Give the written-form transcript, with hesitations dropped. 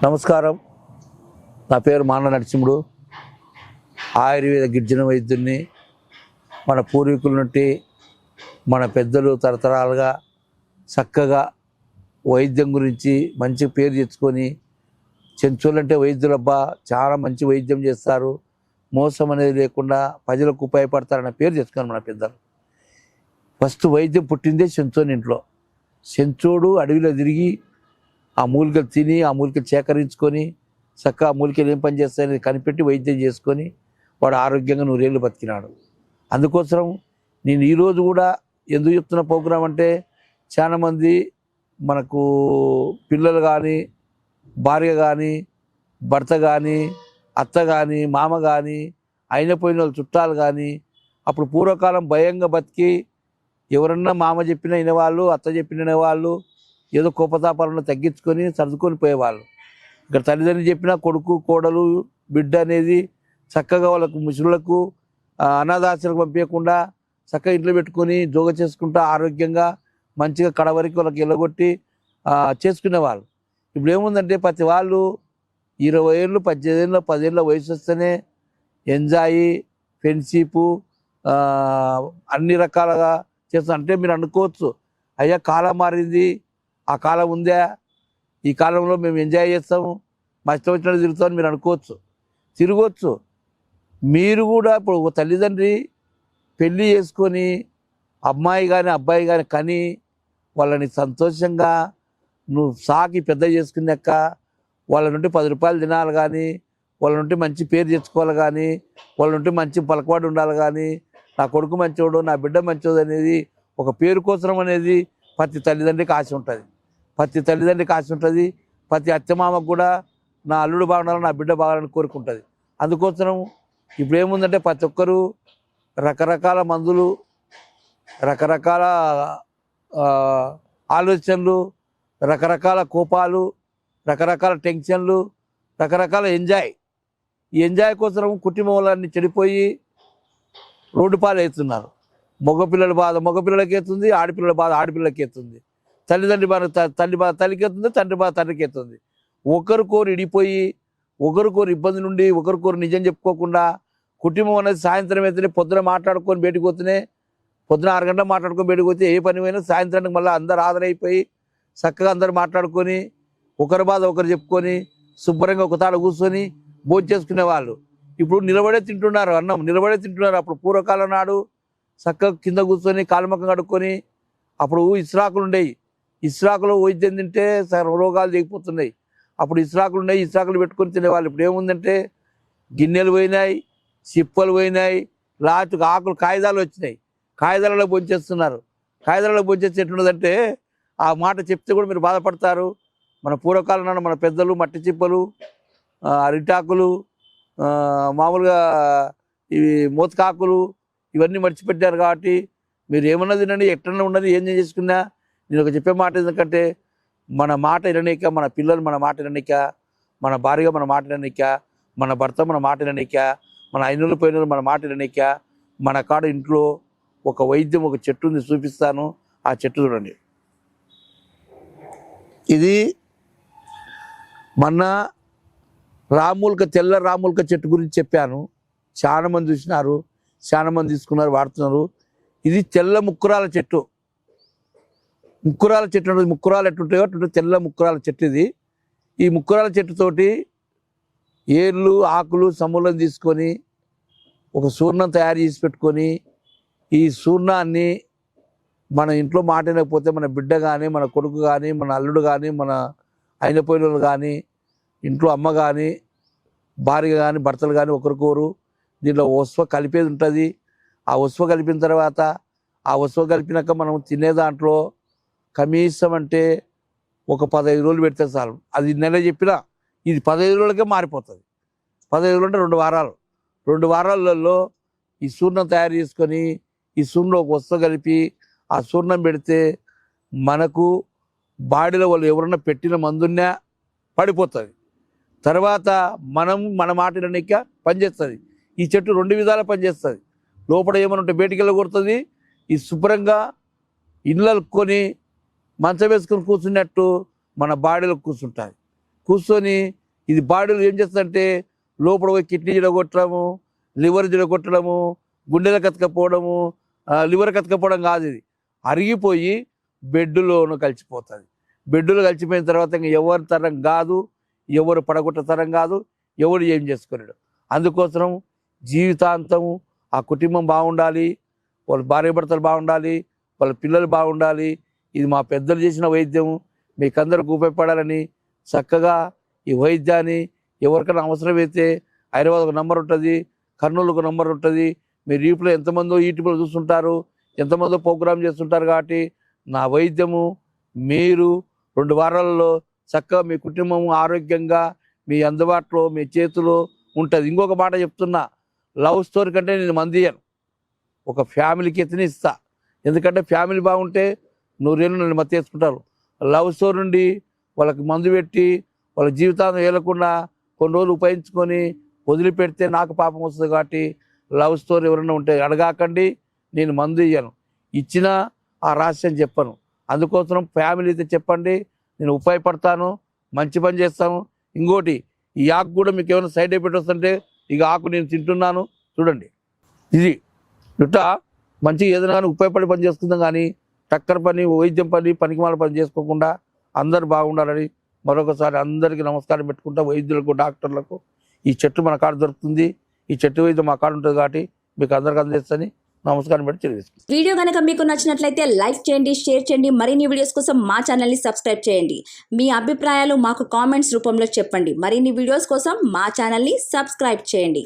నమస్కారం. నా పేరు మాన నరసింహుడు. ఆయుర్వేద గిరిజన వైద్యుడిని. మన పూర్వీకుల నుండి మన పెద్దలు తరతరాలుగా చక్కగా వైద్యం గురించి మంచి పేరు తెచ్చుకొని చెంచోళ్ళంటే వైద్యులబ్బా చాలా మంచి వైద్యం చేస్తారు, మోసం అనేది లేకుండా ప్రజలకు ఉపయోగపడతారన్న పేరు తెచ్చుకున్నారు మన పెద్దలు. ఫస్ట్ వైద్యం పుట్టిందే చెంచోని ఇంట్లో. చెంచోడు అడవిలో తిరిగి ఆ మూలికలు తిని ఆ మూలికలు సేకరించుకొని చక్కగా ఆ మూలికలు ఏం పని చేస్తాయనేది కనిపెట్టి వైద్యం చేసుకొని వాడు ఆరోగ్యంగా 100 ఏళ్ళు బతికినాడు. అందుకోసం నేను ఈరోజు కూడా ఎందుకు చెప్తున్న ప్రోగ్రాం అంటే, చాలామంది మనకు పిల్లలు కానీ, భార్య కానీ, భర్త కానీ, అత్త కానీ, మామ కానీ, అయిన పోయిన వాళ్ళు చుట్టాలు కానీ, అప్పుడు పూర్వకాలం భయంగా బతికి ఎవరన్నా మామ చెప్పిన వినేవాళ్ళు, అత్త చెప్పిన వినేవాళ్ళు, ఏదో కోపతాపాలను తగ్గించుకొని సర్దుకొని పోయేవాళ్ళు. ఇక్కడ తల్లిదండ్రులు చెప్పినా కొడుకు కోడలు బిడ్డ అనేది చక్కగా వాళ్ళకు ముసలులకు అనాథాశ్రమకు పంపించకుండా చక్కగా ఇంట్లో పెట్టుకొని జోగ చేసుకుంటూ ఆరోగ్యంగా మంచిగా కడవరికి వాళ్ళకి ఎల్లగొట్టి చేసుకునేవాళ్ళు. ఇప్పుడు ఏముందంటే ప్రతి వాళ్ళు 20 ఏళ్ళు 18 ఏళ్ళు 10 ఏళ్ళ వయసు వస్తేనే ఎంజాయ్ ఫ్రెండ్షిప్ అన్ని రకాలుగా చేస్తాం. అంటే మీరు అనుకోవచ్చు, అయ్యా కాలం మారింది, ఆ కాలం ఉందా, ఈ కాలంలో మేము ఎంజాయ్ చేస్తాము, మా ఇష్టం వచ్చినట్టు తిరుగుతామని మీరు అనుకోవచ్చు, తిరగవచ్చు. మీరు కూడా ఇప్పుడు ఒక తల్లిదండ్రి పెళ్ళి చేసుకొని అమ్మాయి కానీ అబ్బాయి కానీ కని వాళ్ళని సంతోషంగా నువ్వు సాకి పెద్ద చేసుకున్నాక వాళ్ళ నుండి 10 రూపాయలు తినాలి కానీ, వాళ్ళ నుండి మంచి పేరు తెచ్చుకోవాలి కానీ, వాళ్ళ నుండి మంచి పలకవాడు ఉండాలి కానీ, నా కొడుకు మంచోడు నా బిడ్డ మంచోడు అనేది ఒక పేరు కోసం అనేది ప్రతి తల్లిదండ్రికి ఆశ ఉంటుంది. ప్రతి తల్లిదండ్రికి ఆశ ఉంటుంది. ప్రతి అత్తమామకు కూడా నా అల్లుడు బాగుండాలని నా బిడ్డ బాగాలని కోరుకుంటుంది. అందుకోసం ఇప్పుడు ఏముందంటే ప్రతి ఒక్కరూ రకరకాల మందులు, రకరకాల ఆలోచనలు, రకరకాల కోపాలు, రకరకాల టెన్షన్లు, రకరకాల ఎంజాయ్. ఈ ఎంజాయ్ కోసం కుటుంబాలన్నీ చెడిపోయి రోడ్డు పాలు అవుతున్నారు. మగపిల్లల బాధ మగపిల్లలకి అవుతుంది, ఆడపిల్లల బాధ ఆడపిల్లలకి అవుతుంది, తల్లిదండ్రి బాధ తల్లి బాధ తల్లికి అవుతుంది, తండ్రి బాధ తండ్రికి అవుతుంది. ఒకరికొరు ఇడిపోయి ఒకరికొరు ఇబ్బంది నుండి ఒకరికొరు నిజం చెప్పుకోకుండా కుటుంబం అనేది సాయంత్రం అయితేనే పొద్దున మాట్లాడుకొని బయటకు పోతేనే, పొద్దున 6 గంటలు మాట్లాడుకొని బయటకు పోతే ఏ పని అయినా సాయంత్రానికి మళ్ళీ అందరు ఆదరైపోయి చక్కగా అందరు మాట్లాడుకొని ఒకరి బాధ ఒకరు చెప్పుకొని శుభ్రంగా ఒక తాడ కూర్చొని భోజనం చేసుకునే వాళ్ళు. ఇప్పుడు నిలబడే తింటున్నారు, అన్నం నిలబడే తింటున్నారు. అప్పుడు పూర్వకాలం నాడు చక్కగా కింద కూర్చొని కాలుమక్కం కడుక్కొని, అప్పుడు ఇస్రాకులు ఉండేవి, ఇస్రాకులు వైద్యం తింటే రోగాలు దిగిపోతున్నాయి. అప్పుడు ఇస్రాకులు ఉన్నాయి, ఇస్రాకులు పెట్టుకొని తినేవాళ్ళు. ఇప్పుడు ఏముందంటే గిన్నెలు పోయినాయి, చిప్పలు పోయినాయి, లాస్ట్కి ఆకులు కాగితాలు వచ్చినాయి, కాగితాలలో భోంచేస్తున్నారు. కాగితాలలో భోంచేస్తే ఎట్లున్నదంటే ఆ మాట చెప్తే కూడా మీరు బాధపడతారు. మన పూర్వకాలం నాడు మన పెద్దలు మట్టి చిప్పలు, అరిటాకులు, మామూలుగా ఇవి మూతకాకులు ఇవన్నీ మర్చిపెట్టారు. కాబట్టి మీరు ఏమన్నా తినండి, ఎట్లన్నా ఉన్నది, ఏం చేసుకున్నా నేను ఒక చెప్పే మాట ఎందుకంటే, మన మాట విననీక, మన పిల్లలు మన మాట విననీక, మన భార్య మన మాట విననీక, మన భర్త మన మాట విననీక, మన ఐనూళ్ళు పోయిన మన మాట విననీక, మన కాడ ఇంట్లో ఒక వైద్యం ఒక చెట్టు ఉంది, చూపిస్తాను. ఆ చెట్టు చూడండి. ఇది మొన్న రామూలిక, తెల్ల రామూలిక చెట్టు గురించి చెప్పాను. చాలామంది చూసినారు, చాలామంది తీసుకున్నారు, వాడుతున్నారు. ఇది తెల్ల ముక్కురాల చెట్టు. ముక్కురాల చెట్టు ఉంటుంది. ముక్కురాలు ఎట్టుంటాయో అట్టుంటే తెల్ల ముక్కురాల చెట్టు ఇది. ఈ ముక్కురాల చెట్టుతోటి ఏర్లు ఆకులు సమూలం తీసుకొని ఒక చూర్ణం తయారు చేసి పెట్టుకొని, ఈ చూర్ణాన్ని మన ఇంట్లో మాటినకపోతే మన బిడ్డ కానీ, మన కొడుకు కానీ, మన అల్లుడు కానీ, మన అయిన పోయిన కానీ, ఇంట్లో అమ్మ కానీ, భార్య కానీ, భర్తలు కానీ ఒకరికొరు దీంట్లో ఉస్వ కలిపేది ఉంటుంది. ఆ ఉస్వ కలిపిన తర్వాత ఆ ఉస్వ కలిపినాక మనం తినే దాంట్లో కనీసం అంటే ఒక 15 రోజులు పెడితే చాలు. అది నెల చెప్పినా ఇది 15 రోజులకే మారిపోతుంది. 15 రోజులు అంటే 2 వారాలు. 2 వారాలలో ఈ చూర్ణం తయారు చేసుకొని ఈ చూర్ణంలో ఒక ఉస్వ కలిపి ఆ చూర్ణం పెడితే మనకు బాడీలో వాళ్ళు ఎవరన్నా పెట్టిన మందున్నా పడిపోతుంది. తర్వాత మనం మన మాట విననీక పనిచేస్తుంది. ఈ చెట్టు 2 విధాల పనిచేస్తుంది. లోపల ఏమైనా ఉంటే బయటికి వెళ్ళగొడుతుంది. ఈ శుభ్రంగా ఇళ్ళకొని మంచం వేసుకొని కూర్చున్నట్టు మన బాడీలో కూర్చుంటుంది. కూర్చొని ఇది బాడీలో ఏం చేస్తుందంటే లోపల పోయి కిడ్నీ జడగొట్టడము, లివర్ జడగొట్టడము, గుండెల కతకపోవడము, లివర్ కతకపోవడం కాదు, ఇది అరిగిపోయి బెడ్లోను కలిసిపోతుంది. బెడ్లో కలిసిపోయిన తర్వాత ఇంకా ఎవరి తరం కాదు, ఎవరు పడగొట్ట తరం కాదు, ఎవరు ఏం చేసుకోలేడు. అందుకోసం జీవితాంతం ఆ కుటుంబం బాగుండాలి, వాళ్ళ భార్యాభర్తలు బాగుండాలి, వాళ్ళ పిల్లలు బాగుండాలి. ఇది మా పెద్దలు చేసిన వైద్యం, మీకందరికి ఉపయోగపడాలని చక్కగా ఈ వైద్యాన్ని ఎవరికైనా అవసరమైతే హైదరాబాద్ ఒక నంబర్ ఉంటుంది, కర్నూలు ఒక నంబర్ ఉంటుంది. మీరు యూట్యూబ్లో ఎంతమందో యూట్యూబ్లో చూస్తుంటారు, ఎంతమందో ప్రోగ్రామ్ చేస్తుంటారు. కాబట్టి నా వైద్యము మీరు 2 వారాలలో చక్కగా మీ కుటుంబం ఆరోగ్యంగా మీ అందుబాటులో మీ చేతిలో ఉంటుంది. ఇంకొక మాట చెప్తున్నా, లవ్ స్టోరీ కంటే నేను మంది ఇయ్యను, ఒక ఫ్యామిలీకి ఎత్తుని ఇస్తా. ఎందుకంటే ఫ్యామిలీ బాగుంటే 100 ఏళ్ళు నన్ను మత్తి వేసుకుంటారు. లవ్ స్టోరీ నుండి వాళ్ళకి మందు పెట్టి వాళ్ళ జీవితాన్ని వేయకుండా కొన్ని రోజులు ఉపయోగించుకొని వదిలిపెడితే నాకు పాపం వస్తుంది. కాబట్టి లవ్ స్టోరీ ఎవరైనా ఉంటే అడగాకండి, నేను మందు ఇయ్యను, ఇచ్చినా ఆ రహస్యం చెప్పను. అందుకోసం ఫ్యామిలీ అయితే చెప్పండి, నేను ఉపయోగపడతాను, మంచి పని చేస్తాను. ఇంకోటి, ఈ ఆకు కూడా మీకు ఏమైనా సైడ్ ఎఫెక్ట్ వస్తుంటే ఇక ఆకు నేను తింటున్నాను చూడండి, ఇది ఇట్ట మంచిగా ఏదైనా కానీ ఉపయోగపడి పని చేసుకుందాం. కానీ టక్కర పని, వైద్యం పని, పనికిమాల పని చేసుకోకుండా అందరు బాగుండాలని మరొకసారి అందరికీ నమస్కారం పెట్టుకుంటా. వైద్యులకు, డాక్టర్లకు ఈ చెట్టు మన కాడ దొరుకుతుంది, ఈ చెట్టు వైద్యం మా కాడ ఉంటుంది. కాబట్టి మీకు అందరికి అందిస్తని నమస్కారం పెట్టి తెలియజేస్తాను. వీడియో కనుక మీకు నచ్చినట్లయితే లైక్ చేయండి, షేర్ చేయండి. మరిన్ని వీడియోస్ కోసం మా ఛానల్ని సబ్స్క్రైబ్ చేయండి. మీ అభిప్రాయాలు మాకు కామెంట్స్ రూపంలో చెప్పండి. మరిన్ని వీడియోస్ కోసం మా ఛానల్ని సబ్స్క్రైబ్ చేయండి.